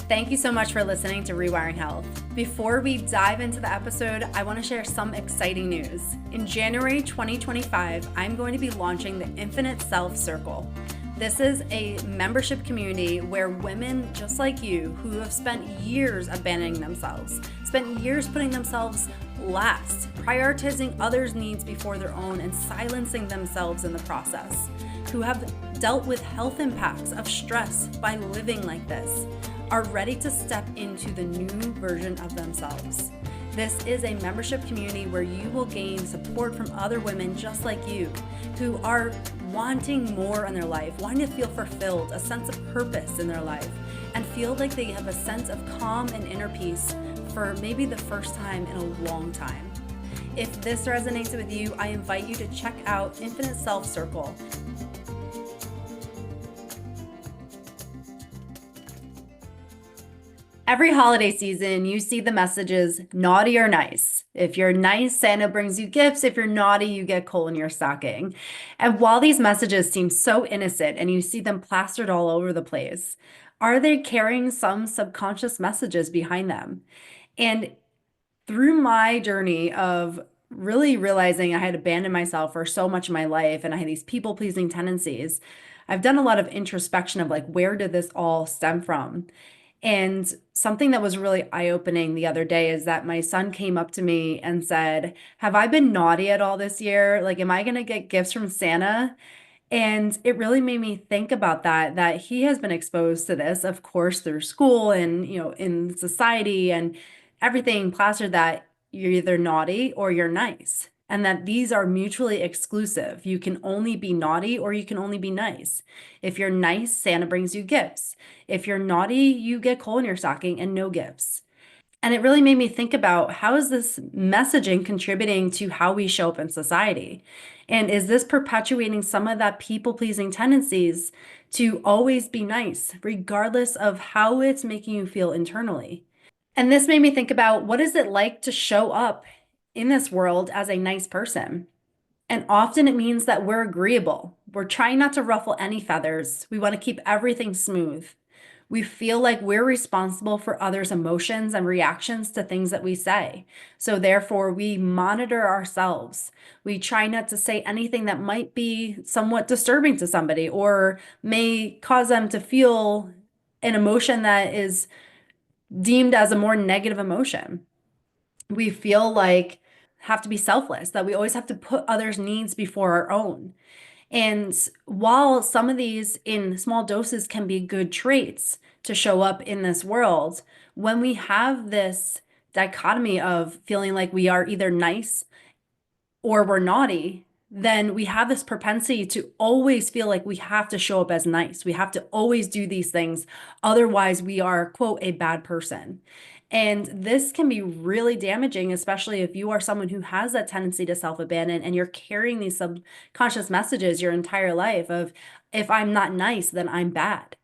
Thank you so much for listening to Rewiring Health. Before we dive into the episode, I want to share some exciting news. In January 2025, I'm going to be launching the Infinite Self Circle. This is a membership community where women just like you who have spent years abandoning themselves, spent years putting themselves last, prioritizing others' needs before their own, and silencing themselves in the process, who have dealt with health impacts of stress by living like this, are ready to step into the new version of themselves. This is a membership community where you will gain support from other women just like you who are wanting more in their life, wanting to feel fulfilled, a sense of purpose in their life, and feel like they have a sense of calm and inner peace for maybe the first time in a long time. If this resonates with you, I invite you to check out Infinite Self Circle. Every holiday season, you see the messages, naughty or nice. If you're nice, Santa brings you gifts. If you're naughty, you get coal in your stocking. And while these messages seem so innocent and you see them plastered all over the place, are they carrying some subconscious messages behind them? And through my journey of really realizing I had abandoned myself for so much of my life and I had these people-pleasing tendencies, I've done a lot of introspection of like, where did this all stem from? And something that was really eye-opening the other day is that my son came up to me and said, "Have I been naughty at all this year? Like, am I going to get gifts from Santa?" And it really made me think about that he has been exposed to this, of course, through school and, in society and everything plastered that you're either naughty or you're nice. And that these are mutually exclusive. You can only be naughty or you can only be nice. If you're nice, Santa brings you gifts. If you're naughty, you get coal in your stocking and no gifts. And it really made me think about how is this messaging contributing to how we show up in society? And is this perpetuating some of that people-pleasing tendencies to always be nice, regardless of how it's making you feel internally? And this made me think about what is it like to show up in this world as a nice person? And often it means that we're agreeable. We're trying not to ruffle any feathers. We want to keep everything smooth. We feel like we're responsible for others' emotions and reactions to things that we say. So therefore, we monitor ourselves. We try not to say anything that might be somewhat disturbing to somebody or may cause them to feel an emotion that is deemed as a more negative emotion. We feel like have to be selfless, that we always have to put others' needs before our own. And while some of these in small doses can be good traits to show up in this world, when we have this dichotomy of feeling like we are either nice or we're naughty, then we have this propensity to always feel like we have to show up as nice. We have to always do these things. Otherwise, we are, quote, a bad person. And this can be really damaging, especially if you are someone who has that tendency to self-abandon and you're carrying these subconscious messages your entire life of, if I'm not nice, then I'm bad.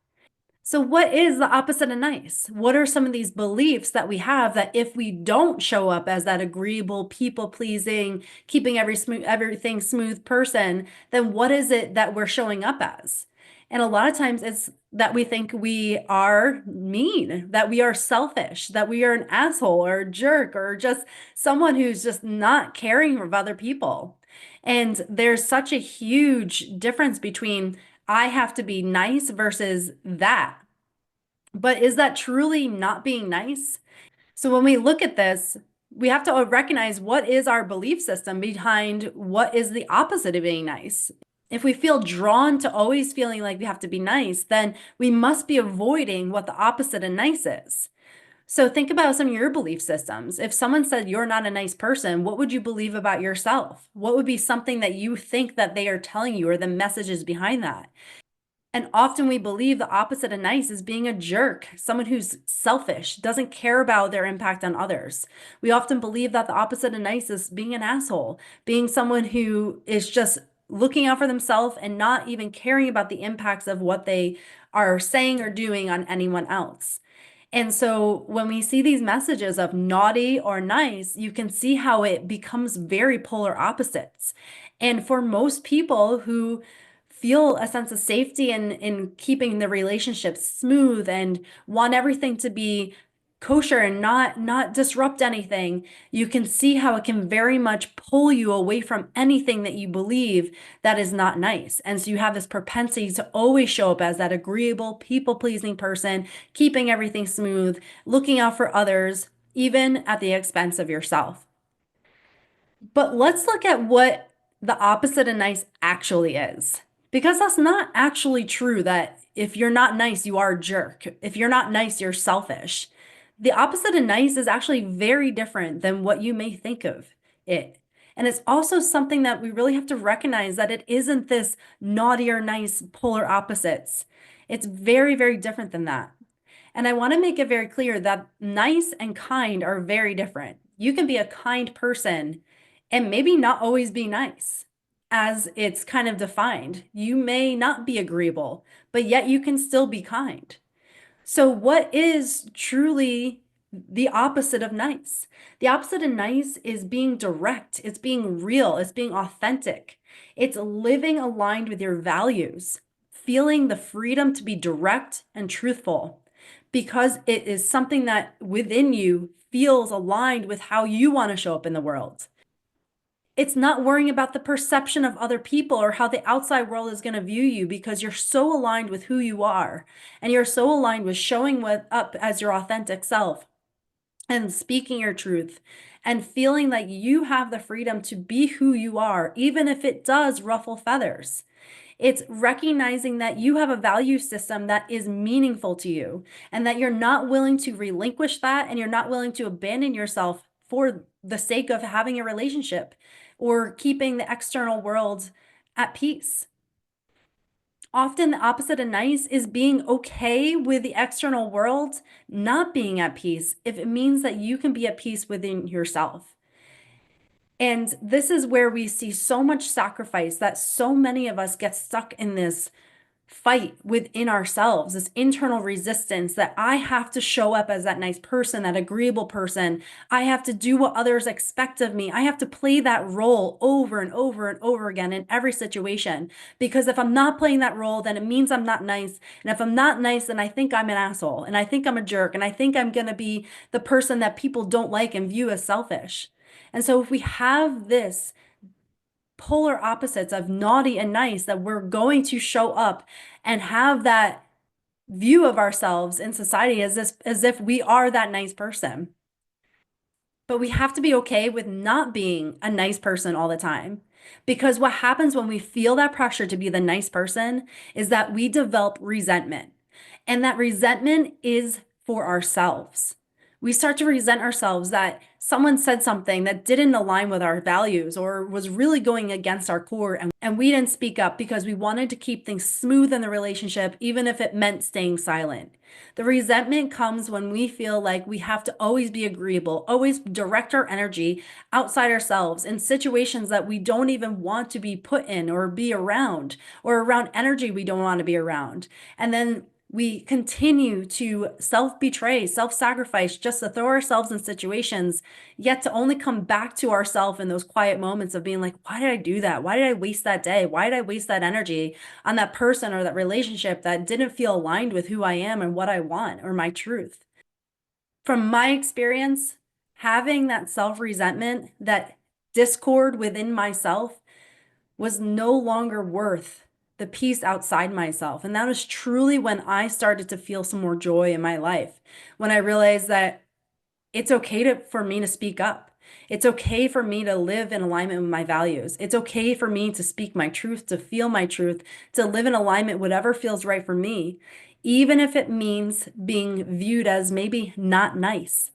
So what is the opposite of nice? What are some of these beliefs that we have that if we don't show up as that agreeable, people-pleasing, keeping everything smooth person, then what is it that we're showing up as? And a lot of times it's that we think we are mean, that we are selfish, that we are an asshole or a jerk or just someone who's just not caring of other people. And there's such a huge difference between I have to be nice versus that. But is that truly not being nice? So when we look at this, we have to recognize what is our belief system behind what is the opposite of being nice. If we feel drawn to always feeling like we have to be nice, then we must be avoiding what the opposite of nice is. So think about some of your belief systems. If someone said you're not a nice person, what would you believe about yourself? What would be something that you think that they are telling you or the messages behind that? And often we believe the opposite of nice is being a jerk, someone who's selfish, doesn't care about their impact on others. We often believe that the opposite of nice is being an asshole, being someone who is just looking out for themselves and not even caring about the impacts of what they are saying or doing on anyone else. And so when we see these messages of naughty or nice, you can see how it becomes very polar opposites. And for most people who feel a sense of safety in keeping the relationship smooth and want everything to be kosher and not disrupt anything, you can see how it can very much pull you away from anything that you believe that is not nice. And so you have this propensity to always show up as that agreeable, people-pleasing person, keeping everything smooth, looking out for others, even at the expense of yourself. But let's look at what the opposite of nice actually is. Because that's not actually true that if you're not nice, you are a jerk. If you're not nice, you're selfish. The opposite of nice is actually very different than what you may think of it. And it's also something that we really have to recognize that it isn't this naughty or nice polar opposites. It's very, very different than that. And I want to make it very clear that nice and kind are very different. You can be a kind person and maybe not always be nice, as it's kind of defined. You may not be agreeable, but yet you can still be kind. So, what is truly the opposite of nice? The opposite of nice is being direct, it's being real, it's being authentic, it's living aligned with your values, feeling the freedom to be direct and truthful because it is something that within you feels aligned with how you want to show up in the world. It's not worrying about the perception of other people or how the outside world is going to view you because you're so aligned with who you are and you're so aligned with showing up as your authentic self and speaking your truth and feeling like you have the freedom to be who you are, even if it does ruffle feathers. It's recognizing that you have a value system that is meaningful to you and that you're not willing to relinquish that and you're not willing to abandon yourself for the sake of having a relationship or keeping the external world at peace. Often the opposite of nice is being okay with the external world not being at peace if it means that you can be at peace within yourself. And this is where we see so much sacrifice that so many of us get stuck in this fight within ourselves, this internal resistance that I have to show up as that nice person, that agreeable person. I have to do what others expect of me. I have to play that role over and over and over again in every situation. Because if I'm not playing that role, then it means I'm not nice. And if I'm not nice, then I think I'm an asshole and I think I'm a jerk and I think I'm going to be the person that people don't like and view as selfish. And so if we have this polar opposites of naughty and nice, that we're going to show up and have that view of ourselves in society as if we are that nice person. But we have to be okay with not being a nice person all the time. Because what happens when we feel that pressure to be the nice person is that we develop resentment. And that resentment is for ourselves. We start to resent ourselves that someone said something that didn't align with our values or was really going against our core, and we didn't speak up because we wanted to keep things smooth in the relationship, even if it meant staying silent. The resentment comes when we feel like we have to always be agreeable, always direct our energy outside ourselves in situations that we don't even want to be put in or be around, or around energy we don't want to be around. And then we continue to self-betray, self-sacrifice just to throw ourselves in situations, yet to only come back to ourselves in those quiet moments of being like, why did I do that? Why did I waste that day? Why did I waste that energy on that person or that relationship that didn't feel aligned with who I am and what I want or my truth? From my experience, having that self-resentment, that discord within myself was no longer worth the peace outside myself. And that was truly when I started to feel some more joy in my life, when I realized that it's okay for me to speak up. It's okay for me to live in alignment with my values. It's okay for me to speak my truth, to feel my truth, to live in alignment, whatever feels right for me, even if it means being viewed as maybe not nice.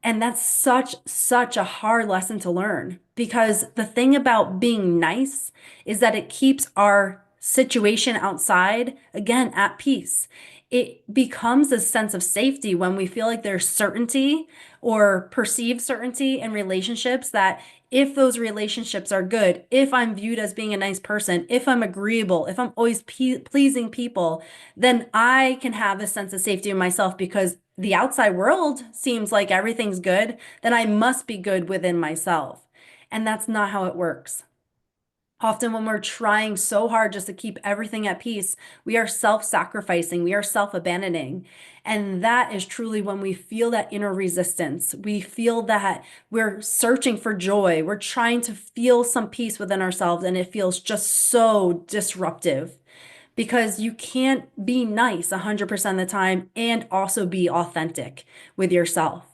And that's such a hard lesson to learn because the thing about being nice is that it keeps our situation outside, again, at peace. It becomes a sense of safety when we feel like there's certainty or perceived certainty in relationships, that if those relationships are good, if I'm viewed as being a nice person, if I'm agreeable, if I'm always pleasing people, then I can have a sense of safety in myself because the outside world seems like everything's good, then I must be good within myself. And that's not how it works. Often, when we're trying so hard just to keep everything at peace, we are self-sacrificing, we are self-abandoning. And that is truly when we feel that inner resistance. We feel that we're searching for joy. We're trying to feel some peace within ourselves, and it feels just so disruptive because you can't be nice 100% of the time and also be authentic with yourself.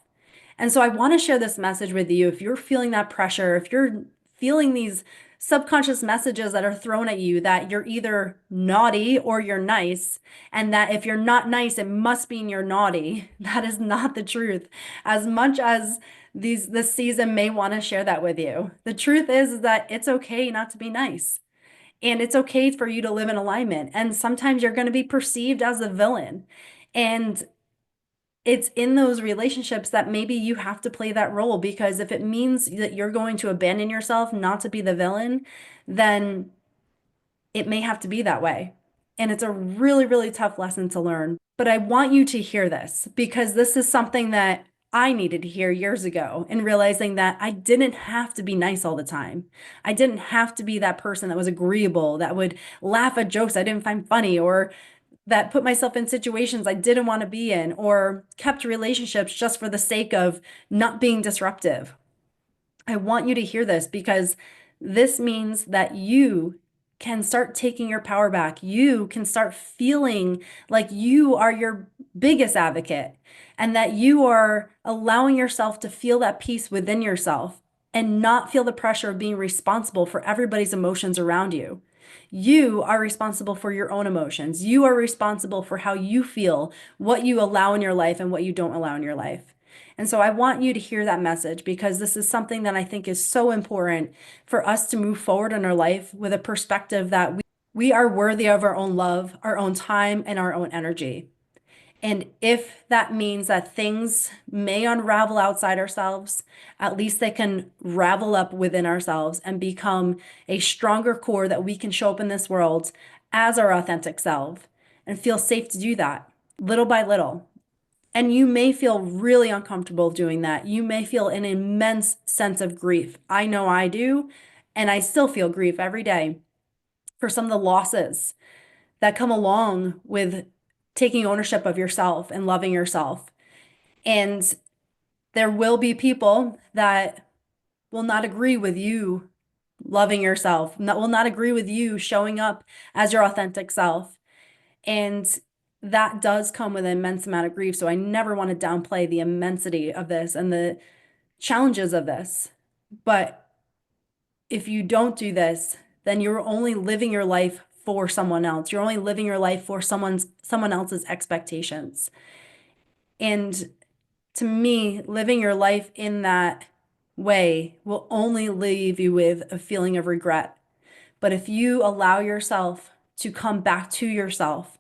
And so I want to share this message with you. If you're feeling that pressure, if you're feeling these subconscious messages that are thrown at you that you're either naughty or you're nice, and that if you're not nice, it must mean you're naughty, that is not the truth. As much as this season may want to share that with you, the truth is that it's okay not to be nice. And it's okay for you to live in alignment. And sometimes you're going to be perceived as a villain. And it's in those relationships that maybe you have to play that role, because if it means that you're going to abandon yourself not to be the villain, then it may have to be that way. And it's a really, really tough lesson to learn. But I want you to hear this because this is something that I needed to hear years ago, in realizing that I didn't have to be nice all the time. I didn't have to be that person that was agreeable, that would laugh at jokes I didn't find funny, or that put myself in situations I didn't want to be in, or kept relationships just for the sake of not being disruptive. I want you to hear this because this means that you can start taking your power back. You can start feeling like you are your biggest advocate, and that you are allowing yourself to feel that peace within yourself and not feel the pressure of being responsible for everybody's emotions around you. You are responsible for your own emotions. You are responsible for how you feel, what you allow in your life and what you don't allow in your life. And so I want you to hear that message, because this is something that I think is so important for us to move forward in our life with a perspective that we are worthy of our own love, our own time, and our own energy. And if that means that things may unravel outside ourselves, at least they can ravel up within ourselves and become a stronger core that we can show up in this world as our authentic self and feel safe to do that little by little. And you may feel really uncomfortable doing that. You may feel an immense sense of grief. I know I do. And I still feel grief every day for some of the losses that come along with taking ownership of yourself and loving yourself. And there will be people that will not agree with you loving yourself, that will not agree with you showing up as your authentic self. And that does come with an immense amount of grief. So I never want to downplay the immensity of this and the challenges of this. But if you don't do this, then you're only living your life for someone else. You're only living your life for someone else's expectations. And to me, living your life in that way will only leave you with a feeling of regret. But if you allow yourself to come back to yourself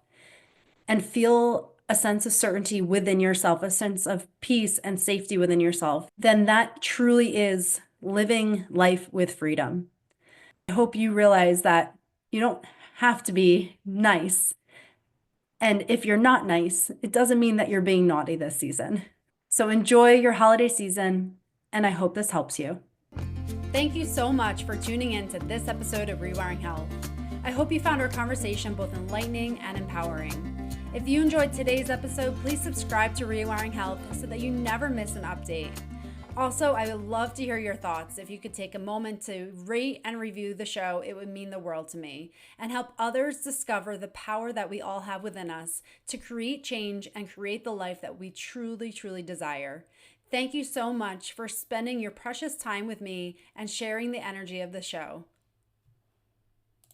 and feel a sense of certainty within yourself, a sense of peace and safety within yourself, then that truly is living life with freedom. I hope you realize that you don't have to be nice. And if you're not nice, it doesn't mean that you're being naughty this season. So enjoy your holiday season, and I hope this helps you. Thank you so much for tuning in to this episode of Rewiring Health. I hope you found our conversation both enlightening and empowering. If you enjoyed today's episode, please subscribe to Rewiring Health so that you never miss an update. Also, I would love to hear your thoughts. If you could take a moment to rate and review the show, it would mean the world to me and help others discover the power that we all have within us to create change and create the life that we truly, truly desire. Thank you so much for spending your precious time with me and sharing the energy of the show.